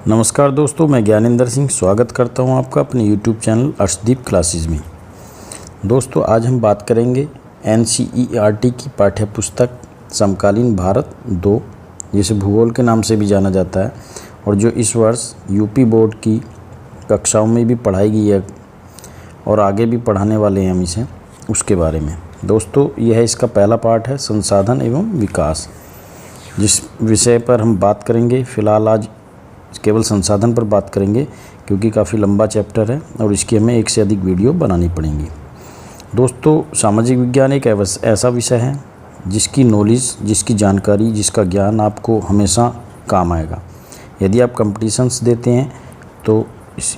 नमस्कार दोस्तों, मैं ज्ञानेंद्र सिंह स्वागत करता हूं आपका अपने YouTube चैनल अर्शदीप क्लासेस में। दोस्तों, आज हम बात करेंगे NCERT की पाठ्य पुस्तक समकालीन भारत 2, जिसे भूगोल के नाम से भी जाना जाता है और जो इस वर्ष यूपी बोर्ड की कक्षाओं में भी पढ़ाई गई है और आगे भी पढ़ाने वाले हैं हम इसे, उसके बारे में। दोस्तों, यह इसका पहला पार्ट है, संसाधन एवं विकास, जिस विषय पर हम बात करेंगे। फ़िलहाल आज केवल संसाधन पर बात करेंगे क्योंकि काफ़ी लंबा चैप्टर है और इसकी हमें एक से अधिक वीडियो बनानी पड़ेंगी। दोस्तों, सामाजिक विज्ञान एक ऐसा विषय है जिसकी नॉलेज, जिसकी जानकारी, जिसका ज्ञान आपको हमेशा काम आएगा। यदि आप कंपटीशंस देते हैं तो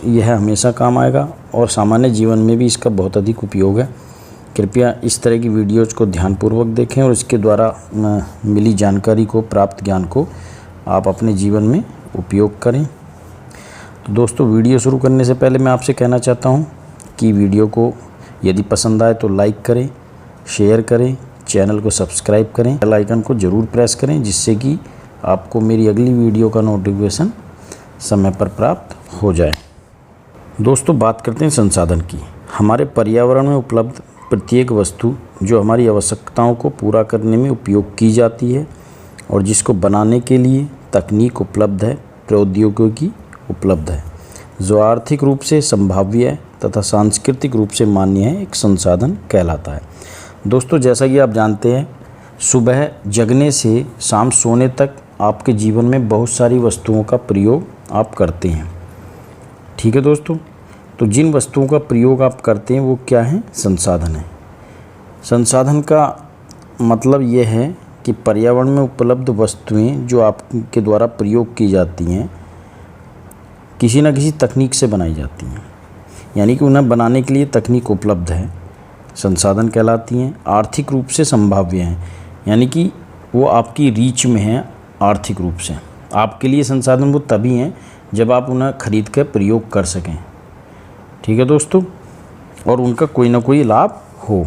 यह हमेशा काम आएगा और सामान्य जीवन में भी इसका बहुत अधिक उपयोग है। कृपया इस तरह की वीडियोज़ को ध्यानपूर्वक देखें और इसके द्वारा मिली जानकारी को, प्राप्त ज्ञान को आप अपने जीवन में उपयोग करें। तो दोस्तों, वीडियो शुरू करने से पहले मैं आपसे कहना चाहता हूं कि वीडियो को यदि पसंद आए तो लाइक करें, शेयर करें, चैनल को सब्सक्राइब करें, बेल आइकन को ज़रूर प्रेस करें, जिससे कि आपको मेरी अगली वीडियो का नोटिफिकेशन समय पर प्राप्त हो जाए। दोस्तों, बात करते हैं संसाधन की। हमारे पर्यावरण में उपलब्ध प्रत्येक वस्तु जो हमारी आवश्यकताओं को पूरा करने में उपयोग की जाती है और जिसको बनाने के लिए तकनीक उपलब्ध है, प्रौद्योगिकी उपलब्ध है, जो आर्थिक रूप से संभाव्य तथा सांस्कृतिक रूप से मान्य है, एक संसाधन कहलाता है। दोस्तों, जैसा कि आप जानते हैं, सुबह जगने से शाम सोने तक आपके जीवन में बहुत सारी वस्तुओं का प्रयोग आप करते हैं। ठीक है दोस्तों, तो जिन वस्तुओं का प्रयोग आप करते हैं वो क्या है? संसाधन है। संसाधन का मतलब ये है कि पर्यावरण में उपलब्ध वस्तुएं जो आपके द्वारा प्रयोग की जाती हैं, किसी न किसी तकनीक से बनाई जाती हैं, यानी कि उन्हें बनाने के लिए तकनीक उपलब्ध है, संसाधन कहलाती हैं। आर्थिक रूप से संभाव्य हैं, यानी कि वो आपकी रीच में हैं आर्थिक रूप से। आपके लिए संसाधन वो तभी हैं जब आप उन्हें खरीद कर प्रयोग कर सकें। ठीक है दोस्तों, और उनका कोई ना कोई लाभ हो।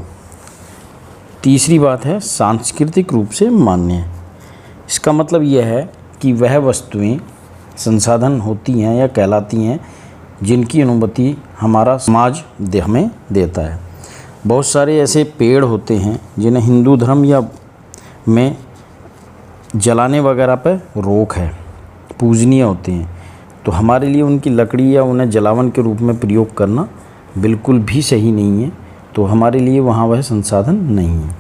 तीसरी बात है, सांस्कृतिक रूप से मान्य है। इसका मतलब यह है कि वह वस्तुएं संसाधन होती हैं या कहलाती हैं जिनकी अनुमति हमारा समाज हमें देता है। बहुत सारे ऐसे पेड़ होते हैं जिन्हें हिंदू धर्म या में जलाने वगैरह पर रोक है, पूजनीय होते हैं, तो हमारे लिए उनकी लकड़ी या उन्हें जलावन के रूप में प्रयोग करना बिल्कुल भी सही नहीं है। तो हमारे लिए वहाँ वह संसाधन नहीं है।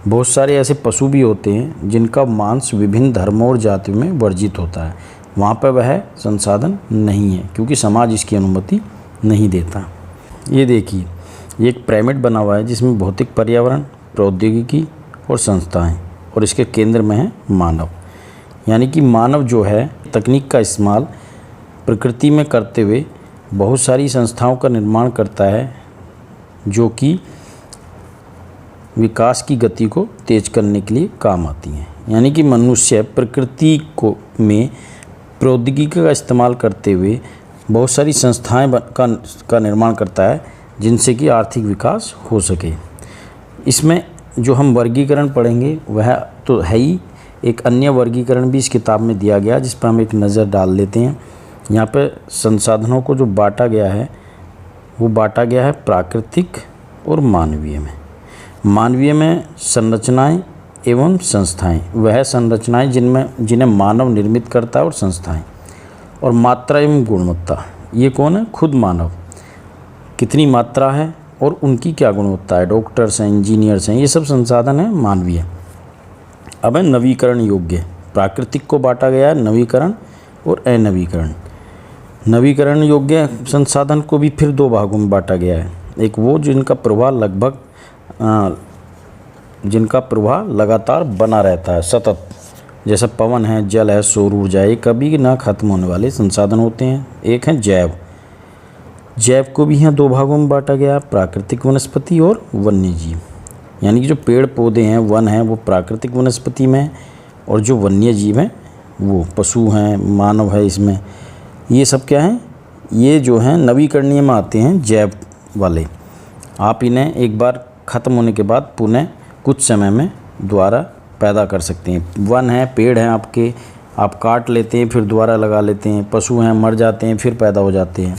बहुत सारे ऐसे पशु भी होते हैं जिनका मांस विभिन्न धर्मों और जातियों में वर्जित होता है, वहाँ पर वह संसाधन नहीं है क्योंकि समाज इसकी अनुमति नहीं देता। ये देखिए, ये एक पिरामिड बना हुआ है जिसमें भौतिक, पर्यावरण, प्रौद्योगिकी और संस्थाएं, और इसके केंद्र में है मानव। यानी कि मानव जो है तकनीक का इस्तेमाल प्रकृति में करते हुए बहुत सारी संस्थाओं का निर्माण करता है जो कि विकास की गति को तेज करने के लिए काम आती हैं। यानी कि मनुष्य प्रकृति को में प्रौद्योगिकी का इस्तेमाल करते हुए बहुत सारी संस्थाएं का निर्माण करता है जिनसे कि आर्थिक विकास हो सके। इसमें जो हम वर्गीकरण पढ़ेंगे वह तो है ही, एक अन्य वर्गीकरण भी इस किताब में दिया गया जिस पर हम एक नज़र डाल लेते हैं। यहाँ पर संसाधनों को जो बांटा गया है वो बांटा गया है प्राकृतिक और मानवीय में। मानवीय में संरचनाएं एवं संस्थाएं, वह संरचनाएं जिन्हें मानव निर्मित करता है, और संस्थाएं। और मात्रा एवं गुणवत्ता, ये कौन है? खुद मानव। कितनी मात्रा है और उनकी क्या गुणवत्ता है? डॉक्टर्स हैं, इंजीनियर्स हैं, ये सब संसाधन है मानवीय। अब है नवीकरण योग्य। प्राकृतिक को बांटा गया है नवीकरण और अनवीकरण। नवीकरण योग्य संसाधन को भी फिर दो भागों में बांटा गया है। एक वो जिनका प्रवाह लगातार बना रहता है, सतत, जैसे पवन है, जल है, सौर ऊर्जा, ये कभी ना खत्म होने वाले संसाधन होते हैं। एक है जैव। जैव को भी यहाँ दो भागों में बांटा गया है, प्राकृतिक वनस्पति और वन्य जीव। यानी कि जो पेड़ पौधे हैं, वन हैं, वो प्राकृतिक वनस्पति में, और जो वन्य जीव हैं वो पशु हैं, मानव है इसमें। ये सब क्या है? ये जो हैं नवीकरणीय में आते हैं, जैव वाले। आप इन्हें एक बार ख़त्म होने के बाद पुनः कुछ समय में दोबारा पैदा कर सकते हैं। वन है, पेड़ हैं आपके, आप काट लेते हैं फिर दोबारा लगा लेते हैं, पशु हैं मर जाते हैं फिर पैदा हो जाते हैं।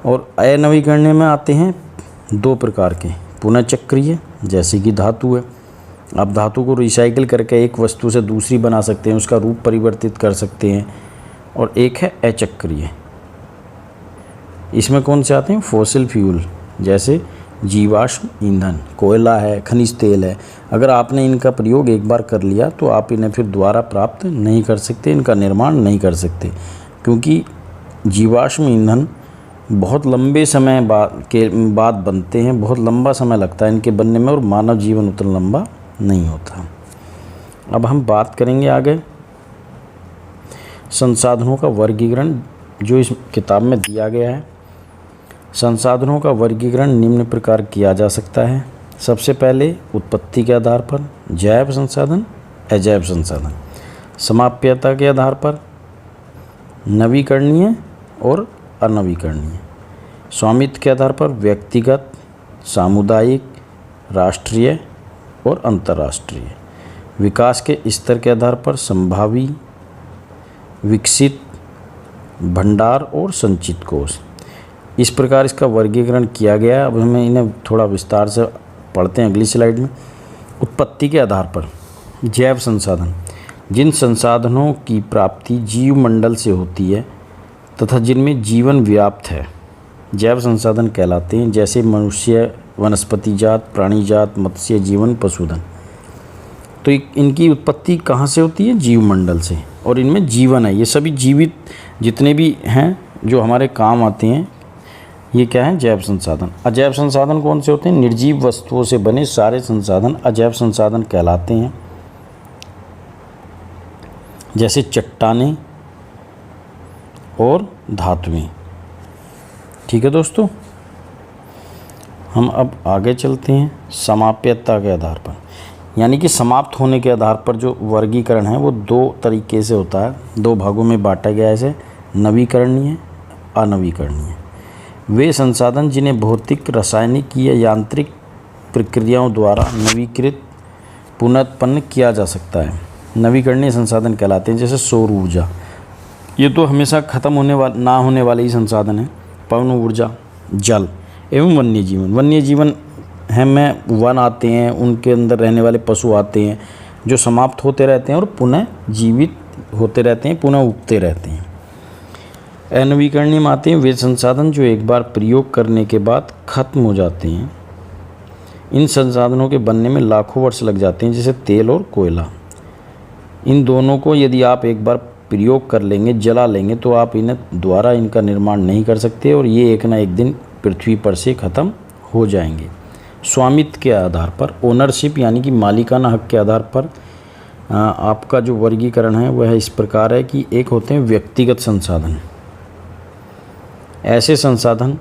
और अनवीकरणीय में आते हैं 2 प्रकार के, पुनः चक्रीय जैसे कि धातु है, आप धातु को रिसाइकिल करके एक वस्तु से दूसरी बना सकते हैं, उसका रूप परिवर्तित कर सकते हैं। और एक है अचक्रीय, इसमें कौन से आते हैं, फॉसिल फ्यूल जैसे जीवाश्म ईंधन, कोयला है, खनिज तेल है। अगर आपने इनका प्रयोग एक बार कर लिया तो आप इन्हें फिर दोबारा प्राप्त नहीं कर सकते, इनका निर्माण नहीं कर सकते, क्योंकि जीवाश्म ईंधन बहुत लंबे समय बाद बनते हैं, बहुत लंबा समय लगता है इनके बनने में, और मानव जीवन उतना लंबा नहीं होता। अब हम बात करेंगे आगे संसाधनों का वर्गीकरण जो इस किताब में दिया गया है। संसाधनों का वर्गीकरण निम्न प्रकार किया जा सकता है। सबसे पहले उत्पत्ति के आधार पर जैव संसाधन, अजैव संसाधन, समाप्यता के आधार पर नवीकरणीय और अनवीकरणीय, स्वामित्व के आधार पर व्यक्तिगत, सामुदायिक, राष्ट्रीय और अंतर्राष्ट्रीय, विकास के स्तर के आधार पर संभावी, विकसित, भंडार और संचित कोष। इस प्रकार इसका वर्गीकरण किया गया है। अब हमें इन्हें थोड़ा विस्तार से पढ़ते हैं अगली स्लाइड में। उत्पत्ति के आधार पर जैव संसाधन, जिन संसाधनों की प्राप्ति जीव मंडल से होती है तथा जिनमें जीवन व्याप्त है, जैव संसाधन कहलाते हैं, जैसे मनुष्य, वनस्पति जात, प्राणी जात, मत्स्य जीवन, पशुधन। तो इनकी उत्पत्ति कहाँ से होती है, जीव मंडल से, और इनमें जीवन है। ये सभी जीवित जितने भी हैं जो हमारे काम आते हैं, ये क्या है, जैव संसाधन। अजैव संसाधन कौन से होते हैं, निर्जीव वस्तुओं से बने सारे संसाधन अजैव संसाधन कहलाते हैं, जैसे चट्टानें और धातुएं। ठीक है दोस्तों, हम अब आगे चलते हैं। समाप्यता के आधार पर, यानी कि समाप्त होने के आधार पर जो वर्गीकरण है वो 2 तरीके से होता है, 2 भागों में बांटा गया है इसे, नवीकरणीय, अनवीकरणीय। वे संसाधन जिन्हें भौतिक, रासायनिक या यांत्रिक प्रक्रियाओं द्वारा नवीकृत, पुनरुत्पन्न किया जा सकता है, नवीकरणीय संसाधन कहलाते हैं। जैसे सौर ऊर्जा, ये तो हमेशा ख़त्म ना होने वाले ही संसाधन है। पवन ऊर्जा, जल एवं वन्य जीवन। वन्य जीवन में वन आते हैं, उनके अंदर रहने वाले पशु आते हैं जो समाप्त होते रहते हैं और पुनः जीवित होते रहते हैं, पुनः उगते रहते हैं। अनवीकरणीय में आते हैं वे संसाधन जो एक बार प्रयोग करने के बाद खत्म हो जाते हैं। इन संसाधनों के बनने में लाखों वर्ष लग जाते हैं, जैसे तेल और कोयला। इन दोनों को यदि आप एक बार प्रयोग कर लेंगे, जला लेंगे, तो आप इन्हें दोबारा इनका निर्माण नहीं कर सकते और ये एक ना एक दिन पृथ्वी पर से ख़त्म हो जाएंगे। स्वामित्व के आधार पर, ओनरशिप यानी कि मालिकाना हक के आधार पर आपका जो वर्गीकरण है वह इस प्रकार है कि एक होते हैं व्यक्तिगत संसाधन, ऐसे संसाधन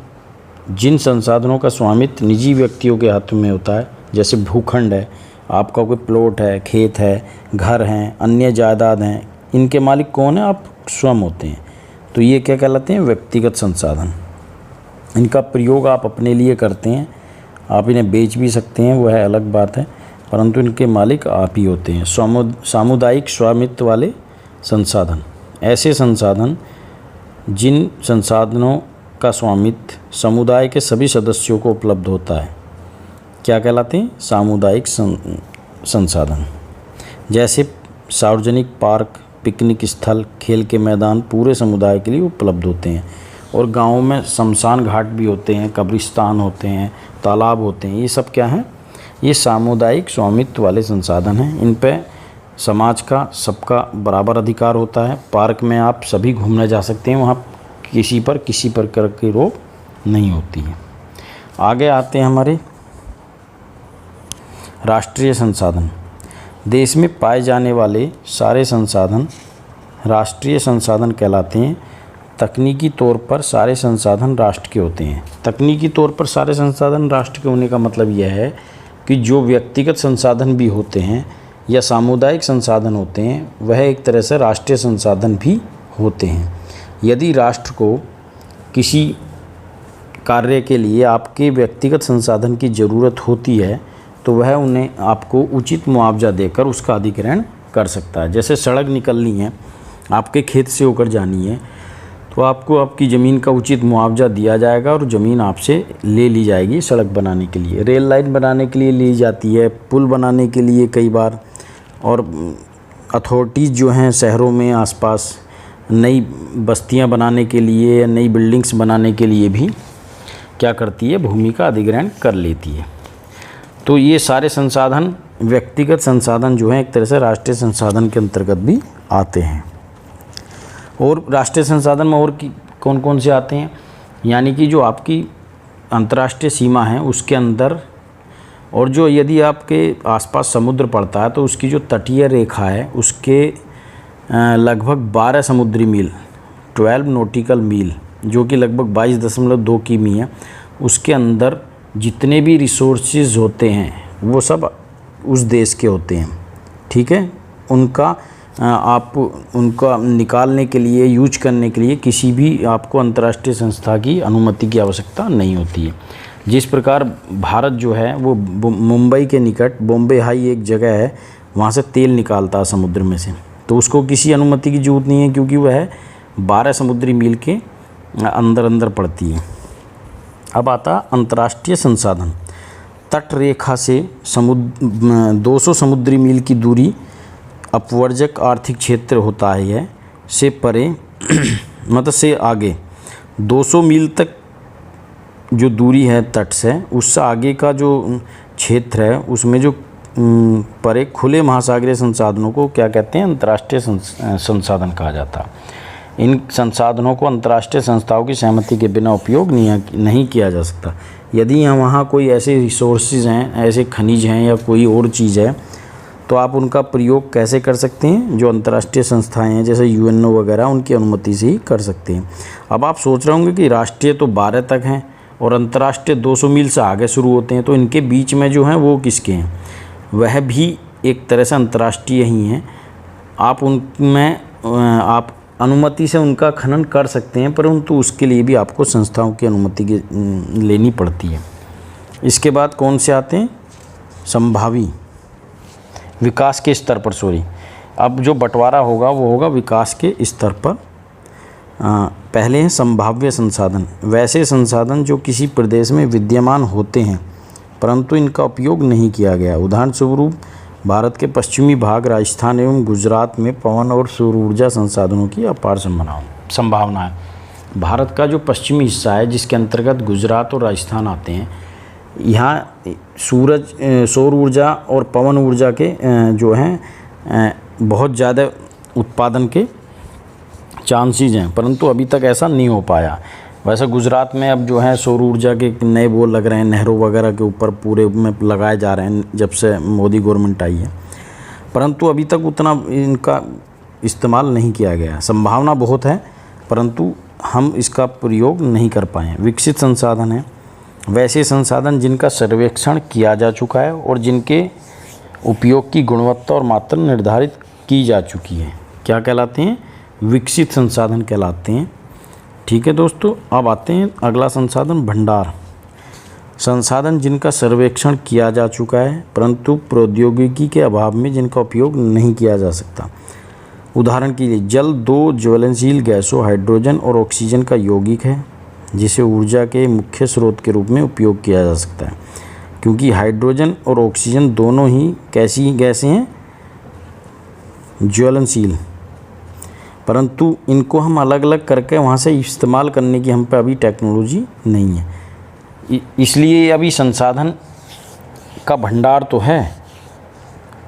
जिन संसाधनों का स्वामित्व निजी व्यक्तियों के हाथों में होता है, जैसे भूखंड है, आपका कोई प्लॉट है, खेत है, घर हैं, अन्य जायदाद हैं, इनके मालिक कौन है, आप स्वयं होते हैं। तो ये क्या कहलाते हैं, व्यक्तिगत संसाधन। इनका प्रयोग आप अपने लिए करते हैं, आप इन्हें बेच भी सकते हैं, वह अलग बात है, परंतु इनके मालिक आप ही होते हैं। सामुदायिक स्वामित्व वाले संसाधन, ऐसे संसाधन जिन संसाधनों का स्वामित्व समुदाय के सभी सदस्यों को उपलब्ध होता है, क्या कहलाते हैं, सामुदायिक संसाधन। जैसे सार्वजनिक पार्क, पिकनिक स्थल, खेल के मैदान पूरे समुदाय के लिए उपलब्ध होते हैं। और गाँव में शमशान घाट भी होते हैं, कब्रिस्तान होते हैं, तालाब होते हैं, ये सब क्या हैं, ये सामुदायिक स्वामित्व वाले संसाधन हैं। इन पे समाज का सबका बराबर अधिकार होता है। पार्क में आप सभी घूमने जा सकते हैं, वहाँ किसी पर किसी प्रकार की रोक नहीं होती है। आगे आते हैं हमारे राष्ट्रीय संसाधन। देश में पाए जाने वाले सारे संसाधन राष्ट्रीय संसाधन कहलाते हैं। तकनीकी तौर पर सारे संसाधन राष्ट्र के होते हैं। तकनीकी तौर पर सारे संसाधन राष्ट्र के होने का मतलब यह है कि जो व्यक्तिगत संसाधन भी होते हैं या सामुदायिक संसाधन होते हैं, वह एक तरह से राष्ट्रीय संसाधन भी होते हैं। यदि राष्ट्र को किसी कार्य के लिए आपके व्यक्तिगत संसाधन की ज़रूरत होती है, तो वह उन्हें आपको उचित मुआवजा देकर उसका अधिग्रहण कर सकता है। जैसे सड़क निकलनी है आपके खेत से होकर जानी है, तो आपको आपकी ज़मीन का उचित मुआवजा दिया जाएगा और ज़मीन आपसे ले ली जाएगी सड़क बनाने के लिए, रेल लाइन बनाने के लिए ली जाती है, पुल बनाने के लिए कई बार, और अथॉरिटीज़ जो हैं शहरों में आसपास नई बस्तियां बनाने के लिए या नई बिल्डिंग्स बनाने के लिए भी क्या करती है, भूमि का अधिग्रहण कर लेती है। तो ये सारे संसाधन, व्यक्तिगत संसाधन जो हैं, एक तरह से राष्ट्रीय संसाधन के अंतर्गत भी आते हैं। और राष्ट्रीय संसाधन में और कौन कौन से आते हैं, यानी कि जो आपकी अंतर्राष्ट्रीय सीमा है उसके अंदर, और जो यदि आपके आसपास समुद्र पड़ता है तो उसकी जो तटीय रेखा है उसके लगभग 12 समुद्री मील, 12 नॉटिकल मील, जो कि लगभग 22.2 किमी है, उसके अंदर जितने भी रिसोर्सेज होते हैं वो सब उस देश के होते हैं। ठीक है, उनका निकालने के लिए, यूज करने के लिए किसी भी आपको अंतर्राष्ट्रीय संस्था की अनुमति की आवश्यकता नहीं होती है। जिस प्रकार भारत जो है वो मुंबई के निकट बॉम्बे हाई एक जगह है, वहाँ से तेल निकालता है समुद्र में से, तो उसको किसी अनुमति की ज़रूरत नहीं है क्योंकि वह 12 समुद्री मील के अंदर पड़ती है। अब आता अंतर्राष्ट्रीय संसाधन। तट रेखा से 200 समुद्री मील की दूरी अपवर्जक आर्थिक क्षेत्र होता है। यह से परे मतलब से आगे 200 मील तक जो दूरी है तट से, उससे आगे का जो क्षेत्र है उसमें जो परे खुले महासागरीय संसाधनों को क्या कहते हैं, अंतर्राष्ट्रीय संसाधन कहा जाता है। इन संसाधनों को अंतर्राष्ट्रीय संस्थाओं की सहमति के बिना उपयोग नहीं किया जा सकता। यदि वहाँ कोई ऐसे रिसोर्सेज हैं, ऐसे खनिज हैं या कोई और चीज़ है, तो आप उनका प्रयोग कैसे कर सकते हैं, जो अंतर्राष्ट्रीय संस्थाएं हैं जैसे यूएनओ वगैरह, उनकी अनुमति से ही कर सकते हैं। अब आप सोच रहे होंगे कि राष्ट्रीय तो 12 तक हैं और अंतर्राष्ट्रीय 200 मील से आगे शुरू होते हैं, तो इनके बीच में जो हैं वो किसके हैं, वह भी एक तरह से अंतर्राष्ट्रीय ही हैं। आप उनमें आप अनुमति से उनका खनन कर सकते हैं, परंतु उसके लिए भी आपको संस्थाओं की अनुमति लेनी पड़ती है। इसके बाद कौन से आते हैं, संभावी विकास के स्तर पर, अब जो बंटवारा होगा वो होगा विकास के स्तर पर। पहले हैं संभाव्य संसाधन, वैसे संसाधन जो किसी प्रदेश में विद्यमान होते हैं परंतु इनका उपयोग नहीं किया गया। उदाहरण स्वरूप भारत के पश्चिमी भाग, राजस्थान एवं गुजरात में पवन और सौर ऊर्जा संसाधनों की अपार संभावना है। भारत का जो पश्चिमी हिस्सा है जिसके अंतर्गत गुजरात और राजस्थान आते हैं, यहाँ सौर ऊर्जा और पवन ऊर्जा के जो हैं बहुत ज़्यादा उत्पादन के चांसेस हैं, परंतु अभी तक ऐसा नहीं हो पाया। वैसे गुजरात में अब जो है सौर ऊर्जा के नए वो लग रहे हैं, नहरों वगैरह के ऊपर पूरे में लगाए जा रहे हैं जब से मोदी गवर्नमेंट आई है, परंतु अभी तक उतना इनका इस्तेमाल नहीं किया गया। संभावना बहुत है परंतु हम इसका प्रयोग नहीं कर पाए। विकसित संसाधन है वैसे संसाधन जिनका सर्वेक्षण किया जा चुका है और जिनके उपयोग की गुणवत्ता और मात्रा निर्धारित की जा चुकी है, क्या कहलाते हैं, विकसित संसाधन कहलाते हैं। ठीक है दोस्तों, अब आते हैं अगला संसाधन, भंडार। संसाधन जिनका सर्वेक्षण किया जा चुका है परंतु प्रौद्योगिकी के अभाव में जिनका उपयोग नहीं किया जा सकता। उदाहरण के लिए जल 2 ज्वलनशील गैसों हाइड्रोजन और ऑक्सीजन का यौगिक है जिसे ऊर्जा के मुख्य स्रोत के रूप में उपयोग किया जा सकता है, क्योंकि हाइड्रोजन और ऑक्सीजन दोनों ही कैसी गैसें हैं, ज्वलनशील, परंतु इनको हम अलग अलग करके वहाँ से इस्तेमाल करने की हम पे अभी टेक्नोलॉजी नहीं है। इसलिए अभी संसाधन का भंडार तो है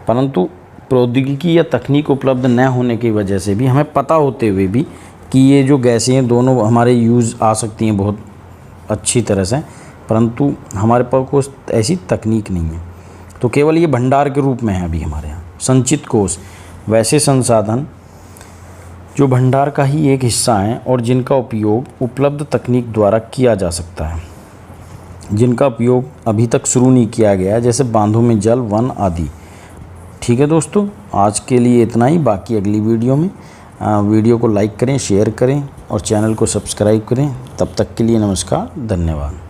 परंतु प्रौद्योगिकी या तकनीक उपलब्ध न होने की वजह से भी, हमें पता होते हुए भी कि ये जो गैसें हैं दोनों हमारे यूज़ आ सकती हैं बहुत अच्छी तरह से, परंतु हमारे पास कोई ऐसी तकनीक नहीं है, तो केवल ये भंडार के रूप में है अभी हमारे यहाँ। संचित कोष वैसे संसाधन जो भंडार का ही एक हिस्सा हैं और जिनका उपयोग उपलब्ध तकनीक द्वारा किया जा सकता है, जिनका उपयोग अभी तक शुरू नहीं किया गया, जैसे बांधों में जल, वन आदि। ठीक है दोस्तों, आज के लिए इतना ही। बाकी अगली वीडियो में वीडियो को लाइक करें, शेयर करें और चैनल को सब्सक्राइब करें। तब तक के लिए नमस्कार, धन्यवाद।